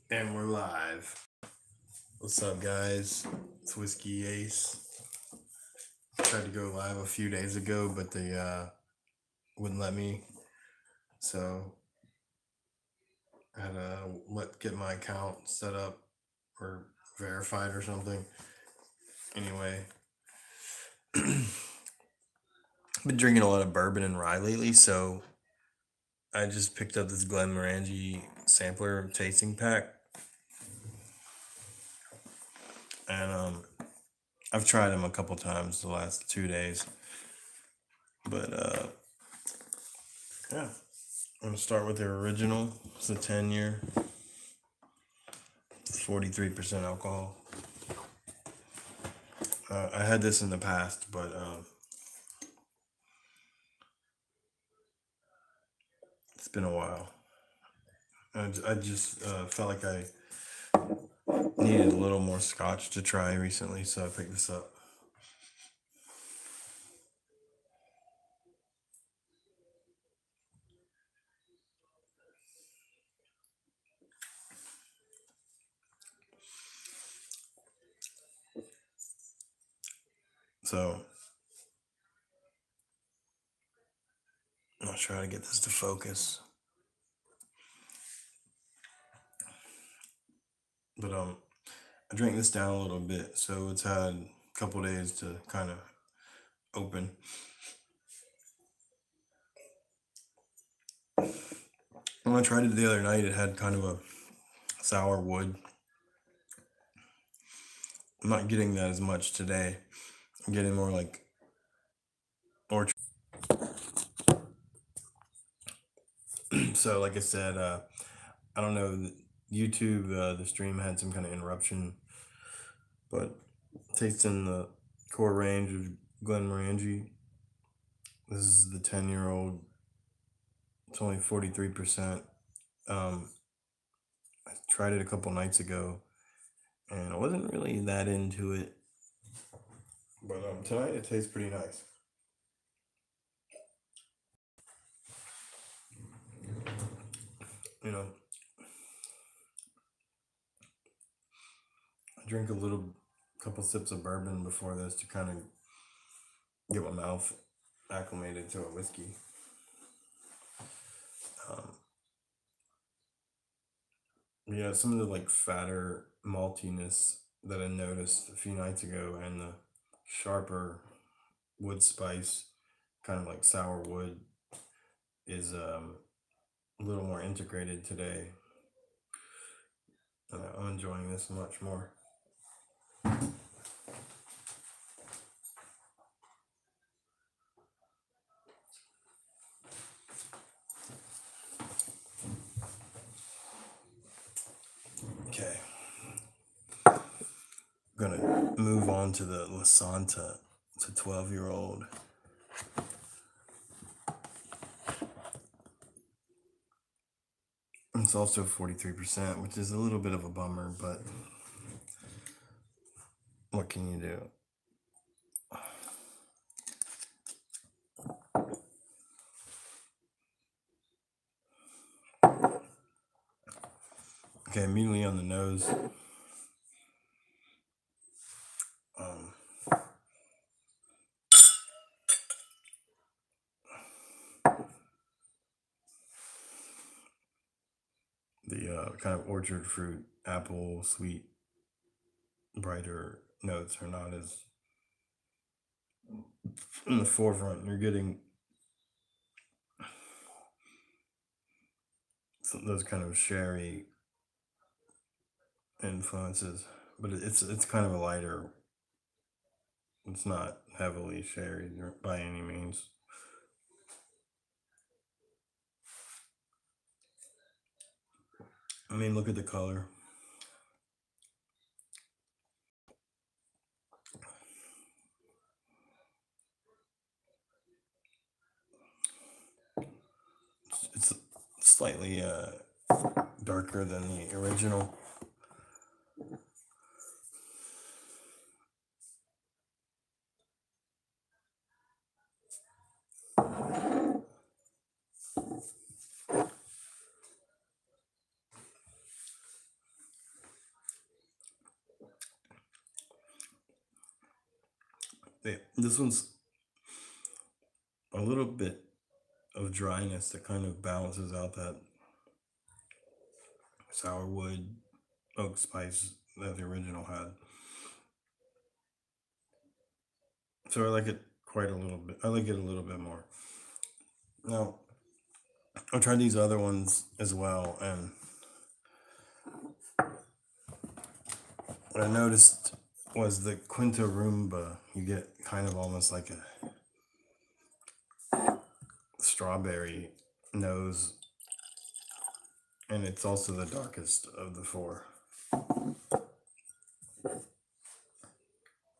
And we're live. What's up, guys? It's Whiskey Ace. Tried to go live a few days ago, but they wouldn't let me. So I had to get my account set up or verified or something. Anyway, I've been drinking a lot of bourbon and rye lately, so I just picked up this Glenmorangie sampler tasting pack, and I've tried them a couple times the last 2 days, but yeah. I'm gonna start with their original. It's a 10-year, 43% alcohol. I had this in the past, but it's been a while. I just felt like I needed a little more scotch to try recently, so I picked this up. So I'm not sure how to get this to focus, but I drank this down a little bit, so it's had a couple days to kind of open. When I tried it the other night, it had kind of a sour wood. I'm not getting that as much today. I'm getting more like orchard. So, like I said, I don't know. YouTube, the stream had some kind of interruption, but tasting the core range of Glenmorangie. This is the 10-year-old. It's only 43%. I tried it a couple nights ago, and I wasn't really that into it. But tonight it tastes pretty nice. You know, I drink couple sips of bourbon before this to kind of get my mouth acclimated to a whiskey. Um, yeah, some of the like fatter maltiness that I noticed a few nights ago, and the sharper wood spice, kind of like sour wood, is a little more integrated today. I'm enjoying this much more. Okay. I'm gonna move on to the La Santa. It's a 12-year-old. It's also 43%, which is a little bit of a bummer, but what can you do? Okay, immediately on the nose. Um, the kind of orchard fruit, apple, sweet, brighter notes are not as in the forefront. You're getting those kind of sherry influences, but it's kind of a lighter. It's not heavily sherry by any means. I mean, look at the color. It's slightly darker than the original. This one's a little bit of dryness that kind of balances out that sour wood oak spice that the original had. So I like it quite a little bit. I like it a little bit more. Now, I tried these other ones as well, and what I noticed was the Quinta Roomba, you get kind of almost like a strawberry nose, and it's also the darkest of the four.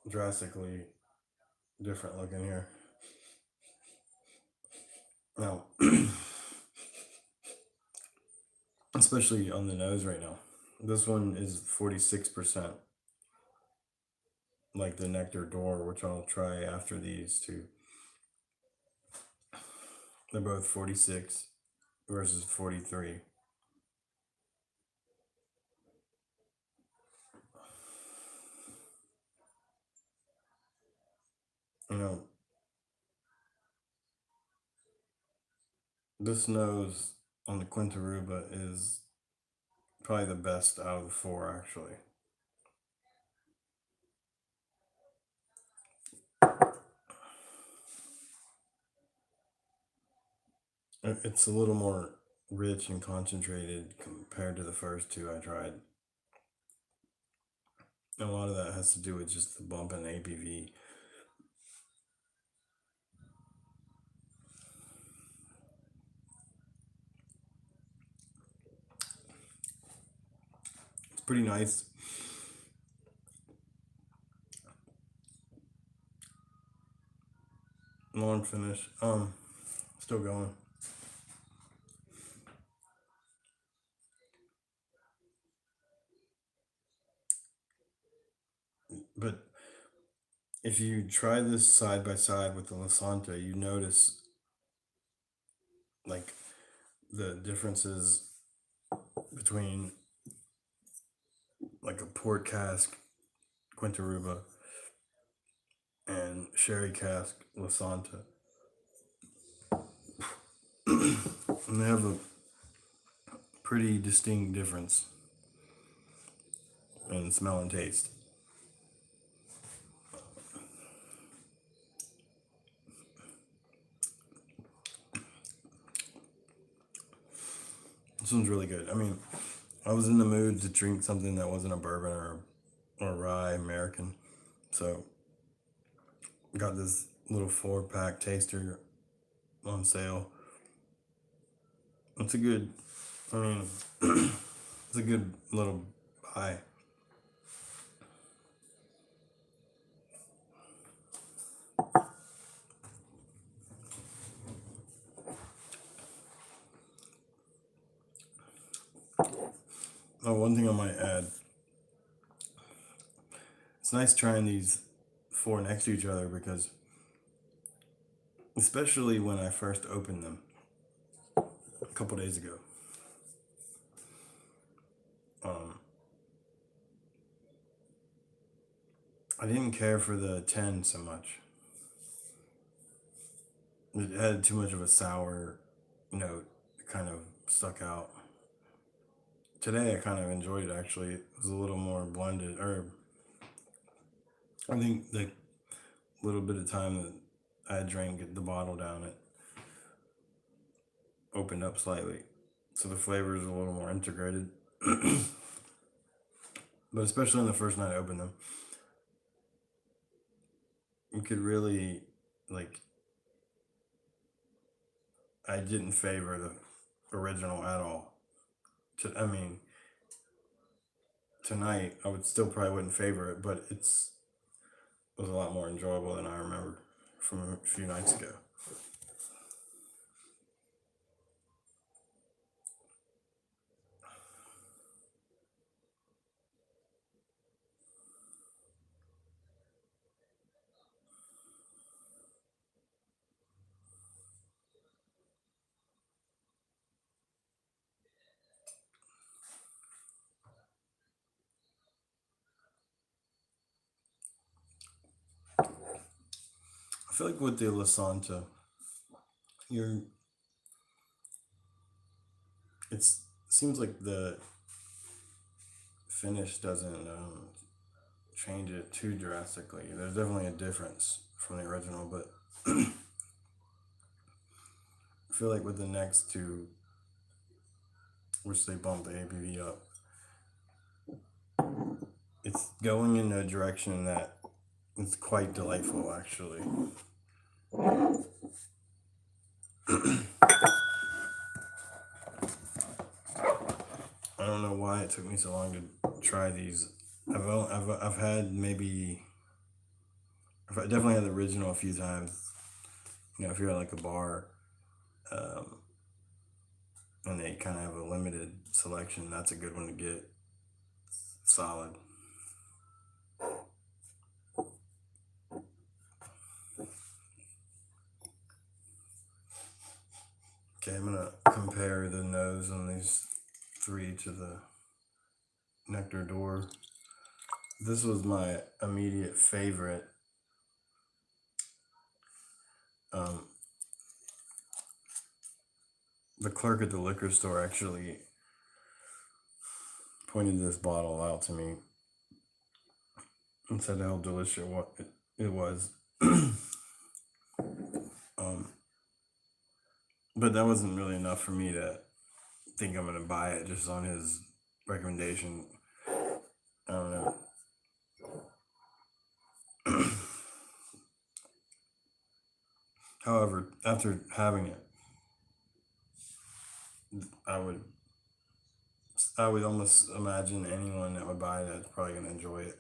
Drastically different looking here. Now, especially on the nose right now. This one is 46%, like the Nectar Door, which I'll try after these two. They're both 46 versus 43. You know, this nose on the Quintaruba is probably the best out of the four, actually. It's a little more rich and concentrated compared to the first two I tried. And a lot of that has to do with just the bump in ABV. It's pretty nice. Long finish. Still going. But if you try this side by side with the Lasanta, you notice like the differences between like a port cask Quintaruba and sherry cask Lasanta. And they have a pretty distinct difference in smell and taste. This one's really good. I mean, I was in the mood to drink something that wasn't a bourbon or rye American, so got this little 4-pack taster on sale. It's a good, I mean, it's a good little buy. Oh, one thing I might add, it's nice trying these four next to each other because, especially when I first opened them a couple days ago, I didn't care for the 10 so much. It had too much of a sour note. It kind of stuck out. Today I kind of enjoyed it actually. It was a little more blended, or I think the little bit of time that I drank the bottle down, it opened up slightly. So the flavors are a little more integrated. But especially on the first night I opened them, you could really, like, I didn't favor the original at all. I mean, tonight I would still probably wouldn't favor it, but it was a lot more enjoyable than I remember from a few nights ago. feel like with the Lasanta, you're it's seems like the finish doesn't change it too drastically. There's definitely a difference from the original, but I feel like with the next two, which they bumped the ABV up, it's going in a direction that is quite delightful, actually. I don't know why it took me so long to try these. I've had maybe, I've definitely had the original a few times. If you're at like a bar, um, and they kind of have a limited selection, that's a good one to get. Solid. Okay, I'm gonna compare the nose on these three to the Nectar Door. This was my immediate favorite. Um, the clerk at the liquor store actually pointed this bottle out to me and said how delicious it was. But that wasn't really enough for me to think I'm gonna buy it just on his recommendation. I don't know. However, after having it, I would almost imagine anyone that would buy that is probably gonna enjoy it.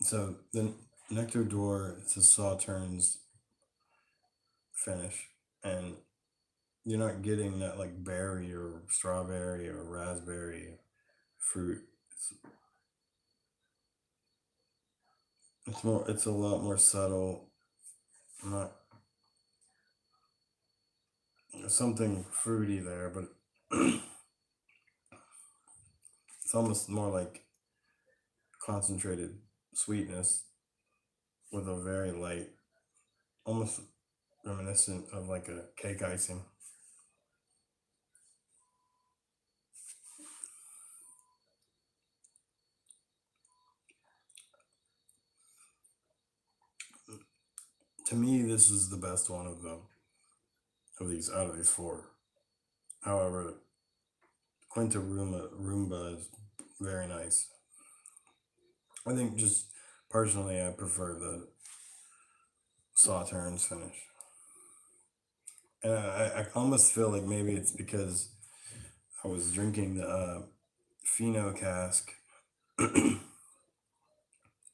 So the Nectar Door, it's a Sauternes finish, and you're not getting that like berry or strawberry or raspberry fruit. It's a lot more subtle. Not something fruity there, but it's almost more like concentrated sweetness with a very light, almost reminiscent of like a cake icing. To me, this is the best one of them, of these out of these four. However, Quinta Roomba is very nice. I think just personally, I prefer the Sauternes finish. And I almost feel like maybe it's because I was drinking the Fino cask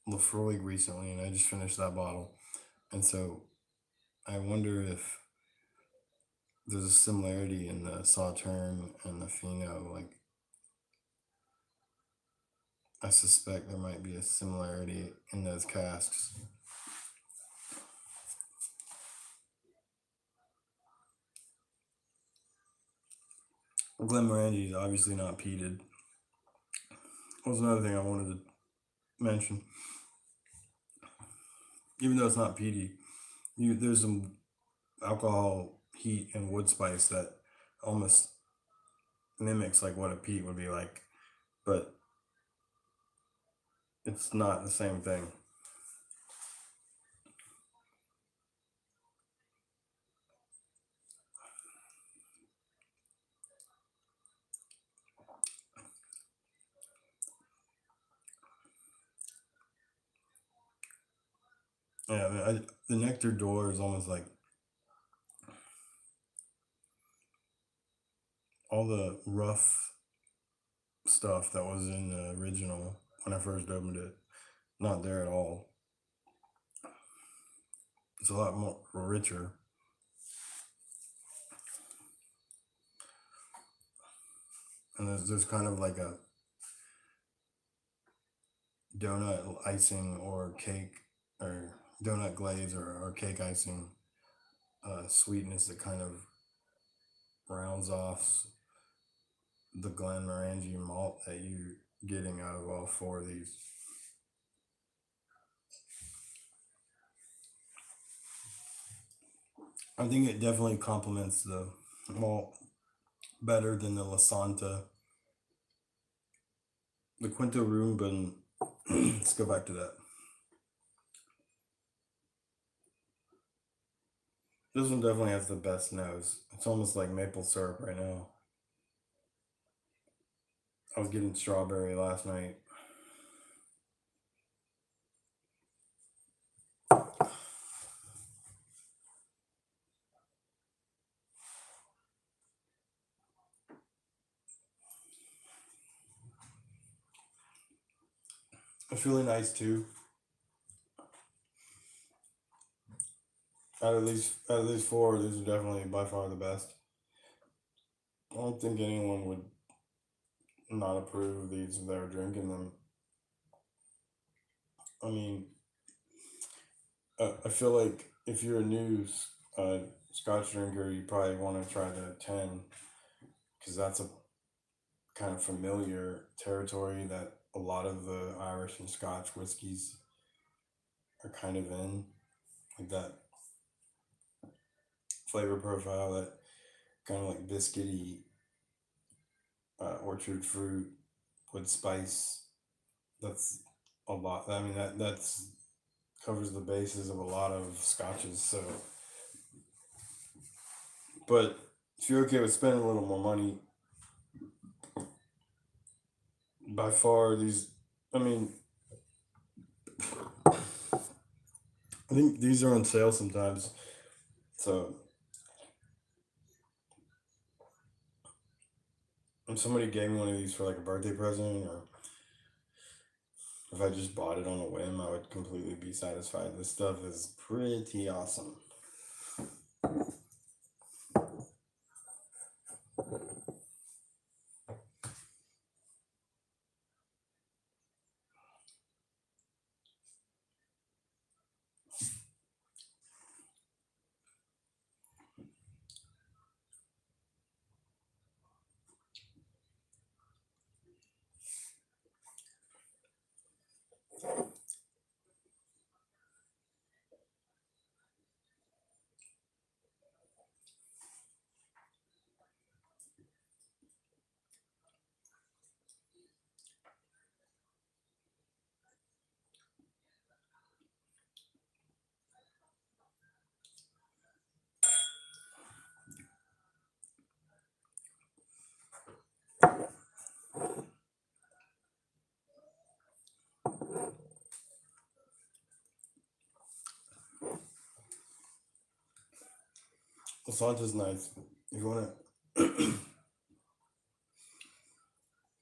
Lefroy recently, and I just finished that bottle. And so I wonder if there's a similarity in the Sauterne and the Fino. Like, I suspect there might be a similarity in those casks. Glenmorangie is obviously not peated. That was another thing I wanted to mention. Even though it's not peaty, there's some alcohol, heat, and wood spice that almost mimics like what a peat would be like, but it's not the same thing. Yeah, the Nectar Door is almost like all the rough stuff that was in the original when I first opened it. Not there at all. It's a lot more richer. And there's kind of like a donut icing or cake or donut glaze or cake icing sweetness that kind of rounds off the Glenmorangie malt that you're getting out of all four of these. I think it definitely complements the malt better than the Lasanta. The Quinto Reuben, let's go back to that. This one definitely has the best nose. It's almost like maple syrup right now. I was getting strawberry last night. It's really nice too. Out of these four, these are definitely by far the best. I don't think anyone would not approve of these if they were drinking them. I mean, I feel like if you're a new Scotch drinker, you probably want to try the 10 because that's a kind of familiar territory that a lot of the Irish and Scotch whiskeys are kind of in, like that flavor profile, that kind of like biscuity, orchard fruit, wood spice. That's a lot. I mean, that's covers the bases of a lot of scotches. So, but if you're okay with spending a little more money, by far these, I mean, I think these are on sale sometimes. So if somebody gave me one of these for like a birthday present, or if I just bought it on a whim, I would completely be satisfied. This stuff is pretty awesome. Lasanta's nice. If you want to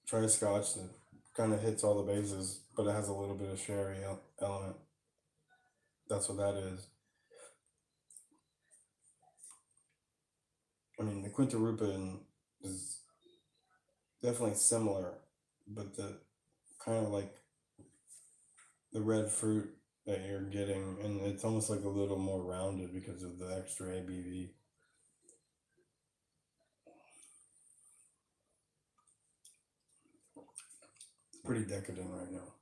try a scotch that kind of hits all the bases, but it has a little bit of sherry element. That's what that is. I mean, the Quinta Rupin is definitely similar, but the kind of like the red fruit that you're getting, and it's almost like a little more rounded because of the extra ABV. It's pretty decadent right now.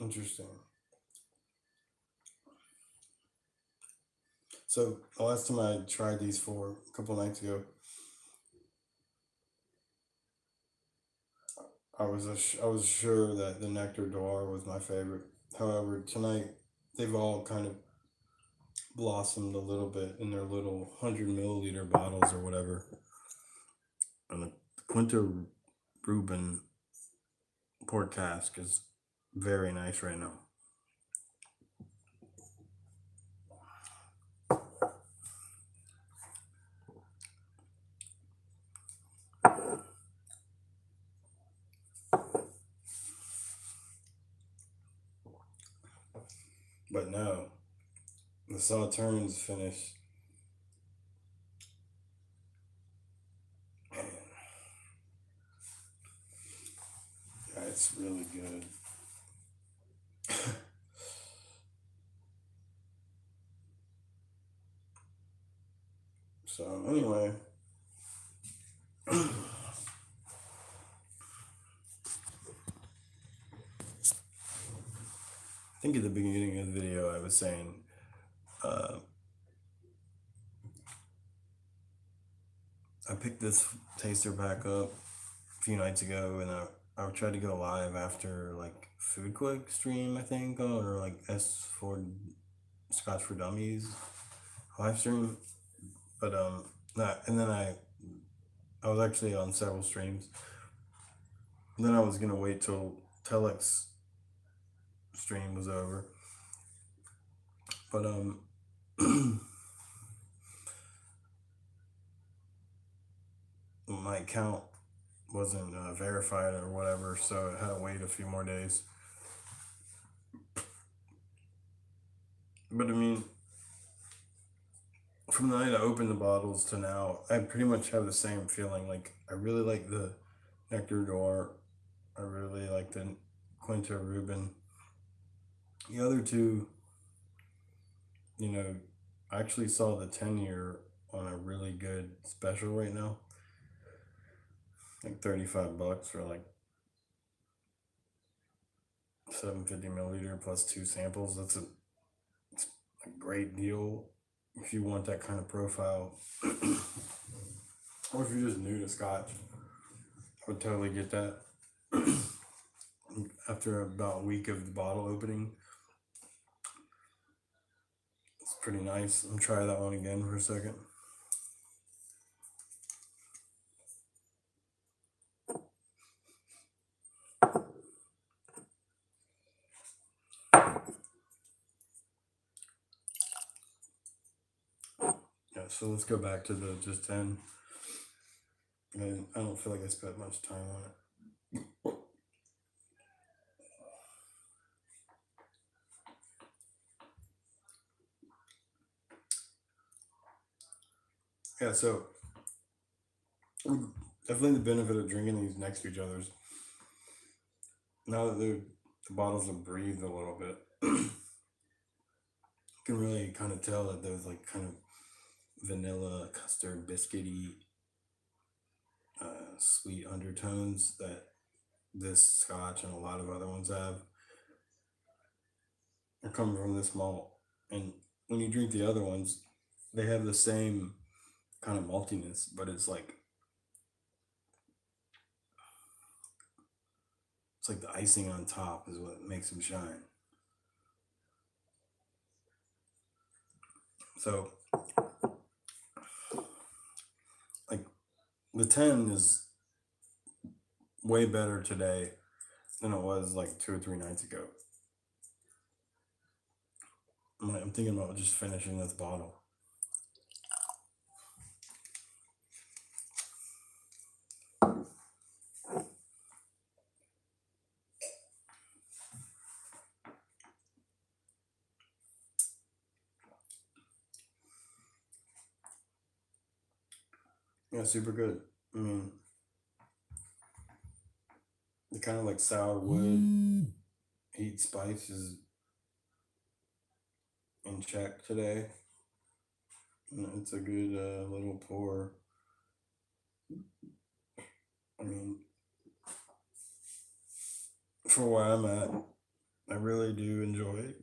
Interesting. So the last time I tried these four, a couple nights ago, I was sure that the Nectar Noir was my favorite. However, tonight they've all kind of blossomed a little bit in their little 100 milliliter bottles or whatever. And the Quinta Reuben port cask is very nice right now. But no, the Sauternes finish. Man, yeah, it's really good. So anyway, I think at the beginning of the video I was saying uh, I picked this taster pack up a few nights ago, and I tried to go live after like Food Quick stream, I think, or like S4 Scotch for Dummies live stream. But and then I was actually on several streams. And then I was gonna wait till Telex stream was over, but my account wasn't verified or whatever, so I had to wait a few more days. But I mean, from the night I opened the bottles to now, I pretty much have the same feeling. Like, I really like the Nectar D'Or. I really like the Quinta Rubin. The other two, I actually saw the 10-year on a really good special right now. Like $35 for like 750 milliliter plus 2 samples. It's a great deal if you want that kind of profile. Or if you're just new to Scotch, I would totally get that. After about a week of the bottle opening, it's pretty nice. I'm try that one again for a second. Yeah, so let's go back to the just 10. And I don't feel like I spent much time on it. Yeah, so definitely the benefit of drinking these next to each other is now that the bottles have breathed a little bit, you can really kind of tell that there's like kind of vanilla, custard, biscuity, sweet undertones that this Scotch and a lot of other ones have. Are coming from this malt, and when you drink the other ones, they have the same kind of maltiness, but it's like the icing on top is what makes them shine. So, like, the 10 is way better today than it was like 2 or 3 nights ago. I'm thinking about just finishing this bottle. Yeah, super good. I mean, the kind of like sour wood, heat, spice is in check today. It's a good little pour. I mean, for where I'm at, I really do enjoy it.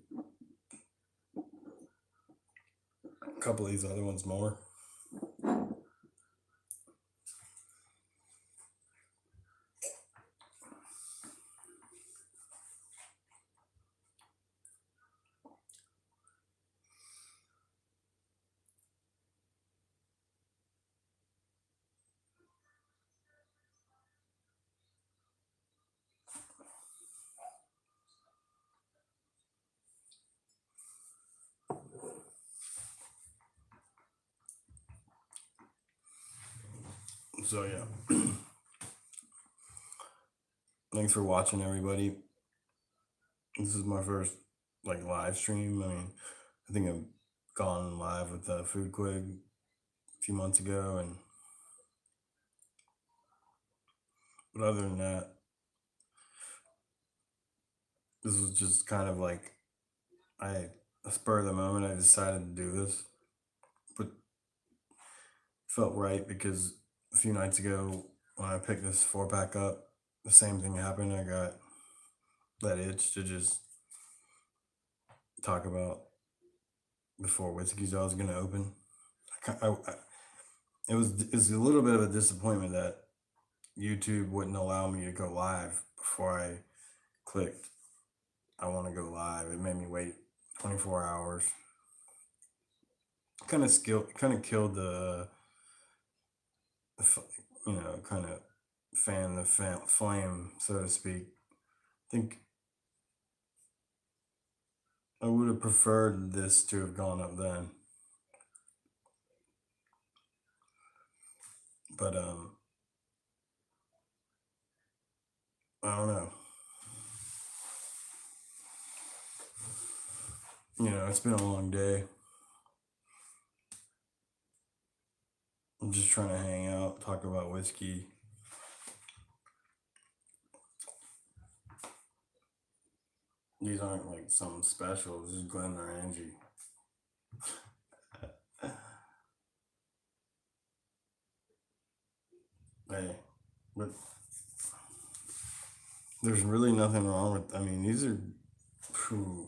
A couple of these other ones more. So yeah, thanks for watching, everybody. This is my first like live stream. I mean, I think I've gone live with Food Quig a few months ago, and but other than that, this was just kind of like I a spur of the moment. I decided to do this, but felt right because a few nights ago when I picked this 4 pack up, the same thing happened. I got that itch to just talk about the 4 whiskeys I was going to open. It's a little bit of a disappointment that YouTube wouldn't allow me to go live before I clicked I want to go live. It made me wait 24 hours. Kind of killed kind of fan the flame, so to speak. I think I would have preferred this to have gone up then, but I don't know. It's been a long day. I'm just trying to hang out, talk about whiskey. These aren't like something special. This is Glenmorangie. Hey, but there's really nothing wrong with. I mean, these are. Phew.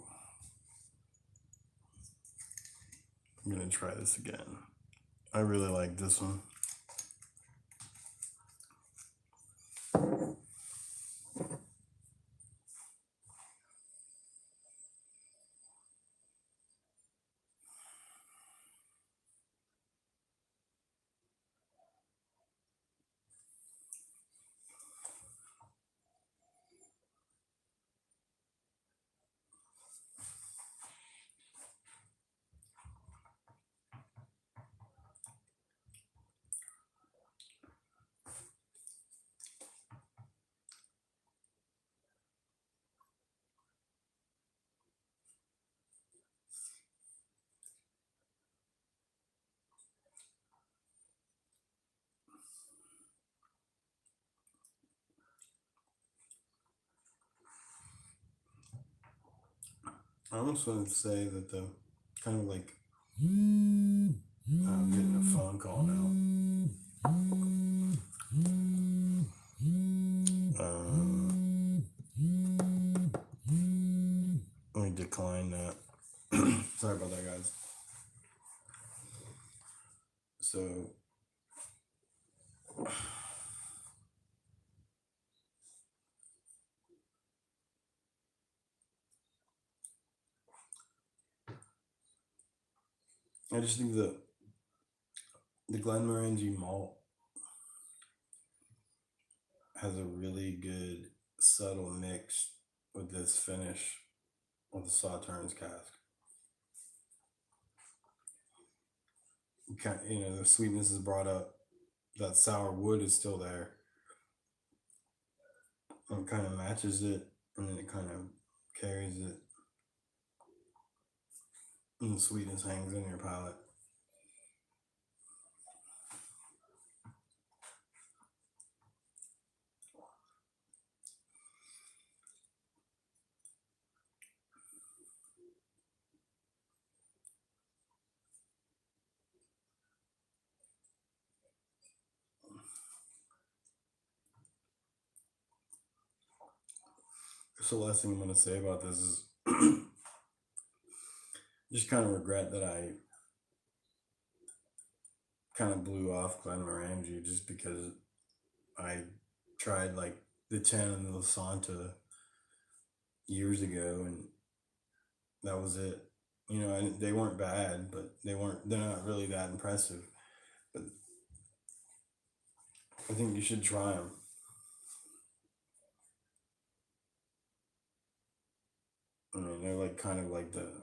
I'm gonna try this again. I really like this one. I almost wanted to say that the kind of like I'm getting a phone call now. Let me decline that. Sorry about that, guys. So I just think that the Glenmorangie malt has a really good subtle mix with this finish with the Sauternes cask. The sweetness is brought up. That sour wood is still there. And it kind of matches it, and then it kind of carries it. And the sweetness hangs in your palate. So the last thing I'm going to say about this is just kind of regret that I kind of blew off Glenmorangie just because I tried like the 10 and the Santa years ago, and that was it. They weren't bad, but they're not really that impressive. But I think you should try them. I mean, they're like kind of like the